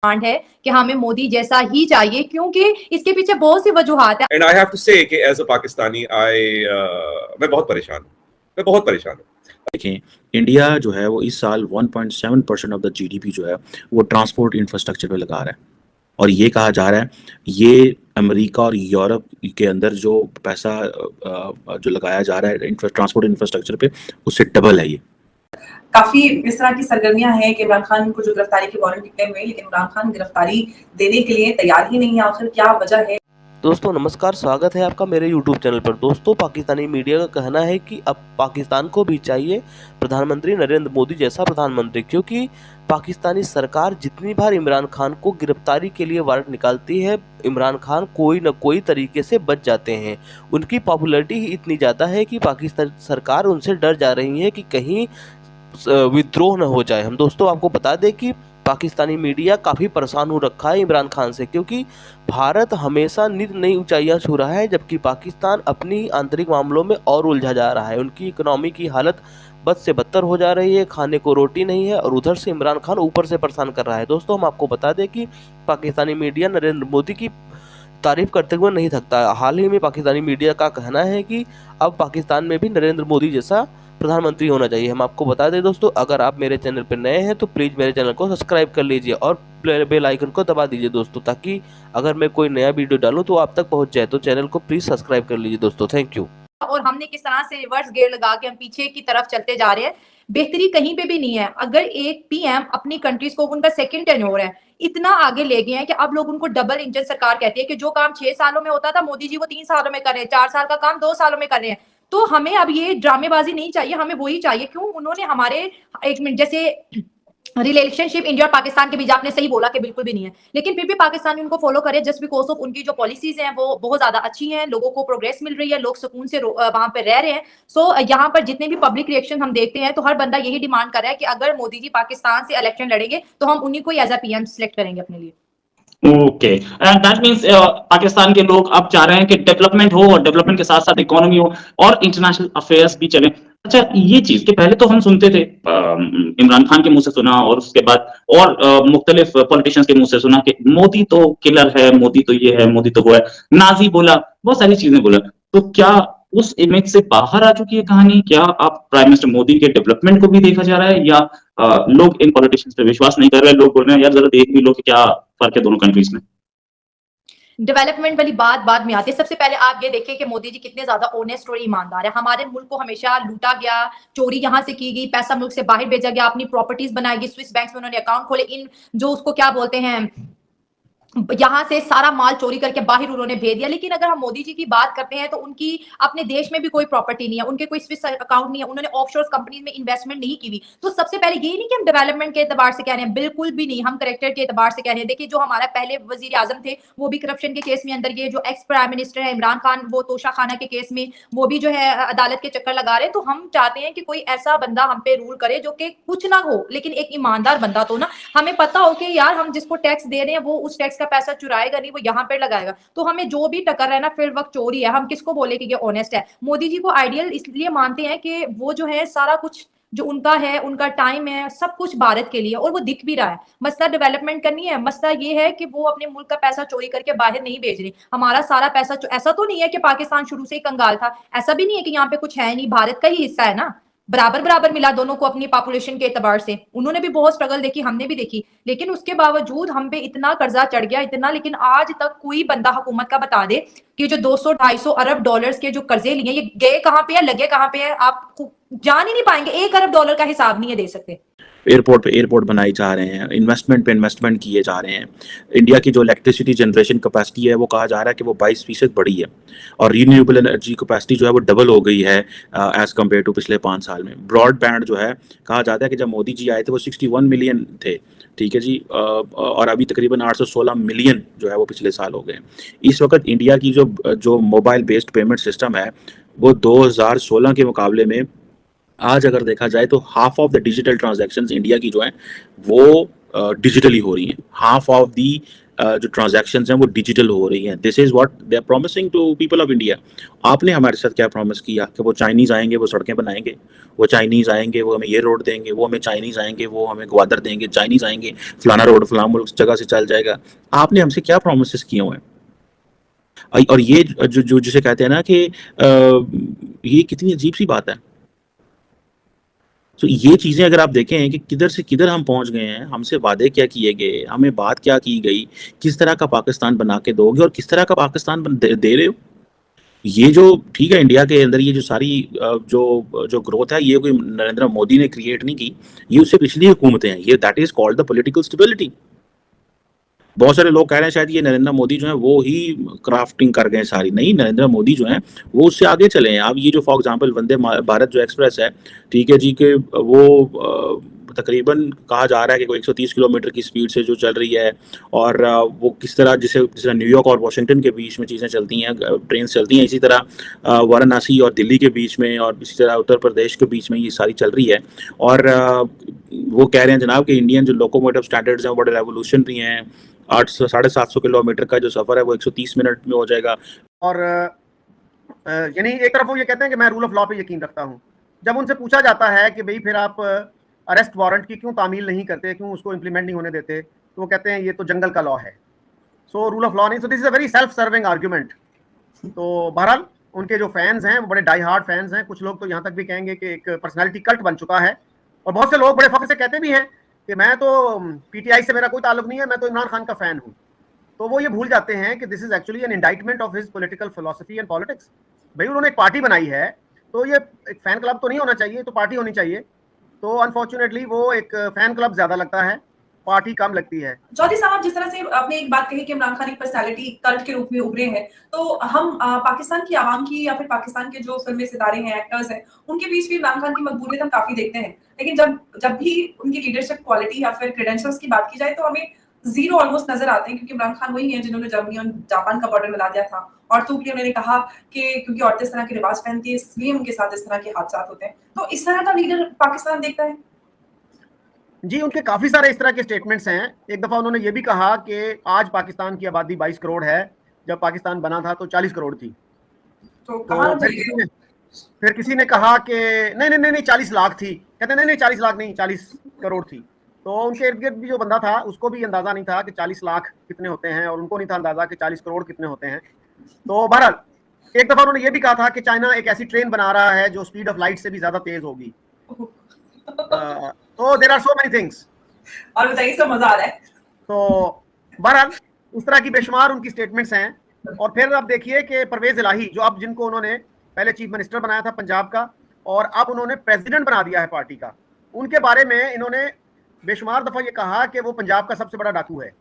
Demand है कि हमें मोदी जैसा ही चाहिए, क्योंकि इसके पीछे बहुत सी वजूहात है। एंड आई हैव टू से कि एज अ पाकिस्तानी मैं बहुत परेशान हूँ। देखें, इंडिया जो है वो इस साल 1.7% ऑफ द जीडीपी जो है वो ट्रांसपोर्ट इंफ्रास्ट्रक्चर पे लगा रहा है, और ये कहा जा रहा है ये अमेरिका और यूरोप के अंदर जो पैसा जो लगाया जा रहा है ट्रांसपोर्ट इंफ्रास्ट्रक्चर पे, उससे डबल है ये। काफी इस तरह की सरगर्मियां हैं कि इमरान खान को जो गिरफ्तारी के वारंट निकले हुए, लेकिन इमरान खान गिरफ्तारी देने के लिए तैयार ही नहीं है। आखिर क्या वजह है? दोस्तों नमस्कार, स्वागत है आपका मेरे YouTube चैनल पर। दोस्तों, पाकिस्तानी मीडिया का कहना है कि अब पाकिस्तान को भी चाहिए प्रधानमंत्री नरेंद्र मोदी जैसा प्रधानमंत्री, क्योंकि पाकिस्तानी सरकार जितनी बार इमरान खान को गिरफ्तारी के लिए वारंट निकालती है, इमरान खान कोई न कोई तरीके से बच जाते हैं। उनकी पॉपुलैरिटी ही इतनी ज़्यादा है कि पाकिस्तान सरकार उनसे डर जा रही है कि कहीं विद्रोह न हो जाए। हम दोस्तों आपको बता दें कि पाकिस्तानी मीडिया काफ़ी परेशान हो रखा है इमरान खान से, क्योंकि भारत हमेशा नित नई ऊंचाइयां छू रहा है, जबकि पाकिस्तान अपनी आंतरिक मामलों में और उलझा जा रहा है। उनकी इकोनॉमी की हालत बद से बदतर हो जा रही है, खाने को रोटी नहीं है, और उधर से इमरान खान ऊपर से परेशान कर रहा है। दोस्तों हम आपको बता दें कि पाकिस्तानी मीडिया नरेंद्र मोदी की तारीफ करते हुए नहीं थकता। हाल ही में पाकिस्तानी मीडिया का कहना है कि अब पाकिस्तान में भी नरेंद्र मोदी जैसा प्रधानमंत्री होना चाहिए। हम आपको बता दें दोस्तों, अगर आप मेरे चैनल पर नए हैं तो प्लीज़ मेरे चैनल को सब्सक्राइब कर लीजिए और बेल आइकन को दबा दीजिए दोस्तों, ताकि अगर मैं कोई नया वीडियो डालूं तो आप तक पहुंच जाए। तो चैनल को प्लीज़ सब्सक्राइब कर लीजिए दोस्तों। Thank you. और हमने किस तरह से रिवर्स गियर लगा के हम पीछे की तरफ चलते जा रहे हैं, बेहतरी कहीं पे भी नहीं है। अगर एक पीएम अपनी कंट्रीज को, उनका सेकंड टेन्योर है, इतना आगे ले गए हैं कि अब लोग उनको डबल इंजन सरकार कहती है कि जो काम 6 सालों में होता था मोदी जी वो 3 सालों में कर रहे हैं, 4 साल का काम 2 सालों में कर रहे हैं। तो हमें अब ये ड्रामेबाजी नहीं चाहिए, हमें वही चाहिए। क्यों? उन्होंने हमारे, एक मिनट, जैसे रिलेशनशिप इंडिया और पाकिस्तान के बीच, आपने सही बोला कि बिल्कुल भी नहीं है, लेकिन फिर भी पाकिस्तान उनको फॉलो करे जस्ट बिकॉज ऑफ उनकी जो पॉलिसीज हैं वो बहुत ज्यादा अच्छी हैं, लोगों को प्रोग्रेस मिल रही है, लोग सुकून से वहां पे रह रहे हैं। सो यहाँ पर जितने भी पब्लिक रिएक्शन हम देखते हैं तो हर बंदा यही डिमांड कर रहा है कि अगर मोदी जी पाकिस्तान से इलेक्शन लड़ेंगे तो हम उन्हीं को एज अ पीएम सिलेक्ट करेंगे अपने लिए। Okay, and that means Pakistan के लोग अब चाह रहे हैं कि डेवलपमेंट हो, और डेवलपमेंट के साथ साथ इकोनॉमी हो और इंटरनेशनल अफेयर्स भी चले। अच्छा, ये चीज के पहले तो हम सुनते थे, इमरान खान के मुंह से सुना, और उसके बाद और मुख्तलिफ पॉलिटिशियंस के मुंह से सुना कि मोदी तो किलर है, मोदी तो ये है, मोदी तो वो है, नाजी बोला, बहुत सारी चीजें बोला। तो क्या उस इमेज से बाहर आ चुकी है कहानी? क्या आप प्राइम मिनिस्टर मोदी के डेवलपमेंट को भी देखा जा रहा है, या लोग इन पॉलिटिशियंस पे विश्वास नहीं कर रहे? लोग बोल रहे हैं यार जरा देख भी लो कि क्या फर्क है दोनों कंट्रीज में। डेवलपमेंट वाली बात बाद में आती है। सबसे पहले आप ये देखिए कि मोदी जी कितने ज्यादा ऑनेस्ट और ईमानदार है। हमारे मुल्क को हमेशा लूटा गया, चोरी यहाँ से की गई, पैसा मुल्क से बाहर भेजा गया, अपनी प्रॉपर्टीज बनाई गई, स्विस बैंक में उन्होंने अकाउंट खोले, इन जो उसको क्या बोलते हैं, यहाँ से सारा माल चोरी करके बाहर उन्होंने भेज दिया। लेकिन अगर हम मोदी जी की बात करते हैं तो उनकी अपने देश में भी कोई प्रॉपर्टी नहीं है, उनके कोई स्विस अकाउंट नहीं है, उन्होंने ऑफशोर कंपनीज में इन्वेस्टमेंट नहीं की हुई। तो सबसे पहले ये नहीं कि हम डेवलपमेंट के एतबार से कह रहे हैं, बिल्कुल भी नहीं, हम करेक्टर के एतबार से कह रहे हैं। देखिए जो हमारा पहले वजीर आजम थे वो भी करप्शन के केस में अंदर गए, जो एक्स प्राइम मिनिस्टर है इमरान खान वो तोशा खाना के केस में वो भी जो है अदालत के चक्कर लगा रहे हैं। तो हम चाहते हैं कि कोई ऐसा बंदा हम पे रूल करे जो कि कुछ ना हो, लेकिन एक ईमानदार बंदा तो ना, हमें पता हो कि यार हम जिसको टैक्स दे रहे हैं वो उस टैक्स का पैसा चुराएगा नहीं, वो यहाँ पे लगाएगा। तो हमें जो भी टक्कर है ना फिर वक्त चोरी है, हम किसको बोले कि ये ऑनेस्ट है। मोदी जी को आइडियल इसलिए मानते हैं कि वो जो है सारा कुछ जो उनका है, उनका टाइम है, सब कुछ भारत के लिए, और वो दिख भी रहा है। मसला डेवलपमेंट करनी है, मसला ये है कि वो अपने मुल्क का पैसा चोरी करके बाहर नहीं भेज रही। हमारा सारा पैसा, ऐसा तो नहीं है कि पाकिस्तान शुरू से ही कंगाल था, ऐसा भी नहीं है कि यहाँ पे कुछ है नहीं, भारत का ही हिस्सा है ना, बराबर बराबर मिला दोनों को अपनी पॉपुलेशन के एतबार से। उन्होंने भी बहुत स्ट्रगल देखी, हमने भी देखी, लेकिन उसके बावजूद हम पे इतना कर्जा चढ़ गया, इतना। लेकिन आज तक कोई बंदा हुकूमत का बता दे कि जो 200-250 अरब डॉलर्स के जो कर्जे लिए ये गए कहाँ पे है, लगे कहाँ पे है, आप जान ही नहीं पाएंगे। 1 अरब डॉलर का हिसाब नहीं है दे सकते। एयरपोर्ट पे एयरपोर्ट बनाए जा रहे हैं, इन्वेस्टमेंट पे इन्वेस्टमेंट किए जा रहे हैं। इंडिया की जो इलेक्ट्रिसिटी जनरेशन कैपेसिटी है वो कहा जा रहा है कि वो 22% बढ़ी है, और रीन्यूएबल एनर्जी कैपेसिटी जो है वो डबल हो गई है एज कम्पेयर टू पिछले 5 साल में। ब्रॉडबैंड जो है कहा जाता है कि जब मोदी जी आए थे वो 61 मिलियन थे, ठीक है जी, और अभी तकरीबन 816 मिलियन जो है वो पिछले साल हो गए। इस वक्त इंडिया की जो मोबाइल बेस्ड पेमेंट सिस्टम है वो 2016 के मुकाबले में आज अगर देखा जाए तो half of the digital transactions India की जो है वो डिजिटली हो रही हैं। हाफ ऑफ दी जो ट्रांजैक्शंस हैं वो डिजिटल हो रही हैं। This is what they are promising to people of India. आपने हमारे साथ क्या प्रॉमिस किया कि वो चाइनीज आएंगे वो सड़कें बनाएंगे, वो चाइनीज आएंगे वो हमें ये रोड देंगे, वो हमें चाइनीज आएंगे वो हमें ग्वादर देंगे, चाइनीज आएंगे फलाना रोड फलाना मुल्क जगह से चल जाएगा। आपने हमसे क्या प्रोमिस किए हुए हैं? और ये जो जो जिसे कहते हैं ना कि ये कितनी अजीब सी बात है। तो ये चीज़ें अगर आप देखें कि किधर से किधर हम पहुंच गए हैं, हमसे वादे क्या किए गए, हमें बात क्या की गई, किस तरह का पाकिस्तान बना के दोगे और किस तरह का पाकिस्तान दे रहे हो। ये जो ठीक है इंडिया के अंदर ये जो सारी जो ग्रोथ है ये कोई नरेंद्र मोदी ने क्रिएट नहीं की, ये उससे पिछली हुकूमतें हैं। ये that is called the political stability. बहुत सारे लोग कह रहे हैं शायद ये नरेंद्र मोदी जो है वो ही क्राफ्टिंग कर गए सारी। नहीं, नरेंद्र मोदी जो है वो उससे आगे चले हैं। अब ये जो फॉर एग्जांपल वंदे भारत जो एक्सप्रेस है, ठीक है जी, के वो तकरीबन कहा जा रहा है कि कोई 130 किलोमीटर की स्पीड से जो चल रही है, और वो किस तरह जिस तरह न्यूयॉर्क और वाशिंगटन के बीच में चीज़ें चलती हैं, ट्रेन चलती हैं, इसी तरह वाराणसी और दिल्ली के बीच में और इसी तरह उत्तर प्रदेश के बीच में ये सारी चल रही है। और वो कह रहे हैं जनाब कि इंडियन जो लोकोमोटिव स्टैंडर्ड्स हैं वो बड़े रेवोल्यूशनरी हैं। 750 किलोमीटर का जो सफ़र है वो 130 मिनट में हो जाएगा। और यानी एक तरफ वो ये कहते हैं कि मैं रूल ऑफ लॉ पे यकीन रखता हूँ। जब उनसे पूछा जाता है कि भाई फिर आप अरेस्ट वारंट की क्यों तामील नहीं करते, क्यों उसको इम्प्लीमेंट नहीं होने देते, तो वो कहते हैं ये तो जंगल का लॉ है, सो रूल ऑफ लॉ नहीं। So this is a very self serving argument. तो बहरहाल उनके जो फैंस हैं वो बड़े डाई हार्ड फैंस हैं। कुछ लोग तो यहाँ तक भी कहेंगे कि एक पर्सनैलिटी कल्ट बन चुका है, और बहुत से लोग बड़े फख्र से कहते भी हैं कि मैं तो पीटीआई से मेरा कोई ताल्लुक नहीं है, मैं तो इमरान खान का फैन हूँ। तो वो ये भूल जाते हैं कि this is actually an indictment of his political philosophy and politics. भाई उन्होंने एक पार्टी बनाई है, तो ये एक फैन क्लब तो नहीं होना चाहिए, तो पार्टी होनी चाहिए। तो अनफॉर्चुनेटली वो एक फैन क्लब ज्यादा लगता है, पार्टी कम लगती है। चौधरी साहब, जिस तरह से आपने एक बात कही कि इमरान खान एक पर्सनालिटी कल्ट के रूप में उभरे हैं, तो हम पाकिस्तान की आवाम की या फिर पाकिस्तान के जो फिल्मी सितारे हैं, एक्टर्स हैं, उनके बीच भी इमरान खान की मकबूलियत हम काफी देखते हैं। लेकिन जब भी उनकी लीडरशिप क्वालिटी या फिर क्रेडेंशियल्स की बात की जाए तो हमें जीरो ऑलमोस्ट नजर आते हैं, क्योंकि इमरान खान वही हैं जिन्होंने जर्मनी और जापान का बॉर्डर मिला दिया था। और तो भी उन्होंने कहा कि क्योंकि औरतें इस तरह के रिवाज पहनती है इसलिए उनके साथ इस तरह के हादसा होते हैं। तो इस तरह का लीडर पाकिस्तान देखता है। जी, उनके काफी सारे इस तरह के स्टेटमेंट्स हैं। एक दफा उन्होंने ये भी कहा कि आज पाकिस्तान की आबादी 22 करोड़ है, जब पाकिस्तान बना था तो 40 करोड़ थी। तो कहाँ फिर किसी ने कहा कि नहीं 40 लाख थी, कहते नहीं 40 लाख नहीं 40 करोड़ थी। तो उनके इर्द गिर्द भी जो बंदा था उसको भी अंदाजा नहीं था कि 40 लाख कितने होते हैं, और उनको नहीं था अंदाजा कि 40 करोड़ कितने होते हैं। तो बहरहाल एक दफा उन्होंने ये भी कहा था कि चाइना एक ऐसी ट्रेन बना रहा है जो स्पीड ऑफ लाइट से भी ज्यादा तेज होगी। तो there are so many things. और बताइए, सब मजा आ रहा है। तो बहरहाल इस तरह की बेशुमार उनकी स्टेटमेंट्स हैं। और फिर आप देखिए कि परवेज इलाही, जो अब जिनको उन्होंने पहले चीफ मिनिस्टर बनाया था पंजाब का और अब उन्होंने प्रेसिडेंट बना दिया है पार्टी का, उनके बारे में इन्होंने बेशुमार दफा ये कहा कि वो पंजाब का सबसे बड़ा डाकू है।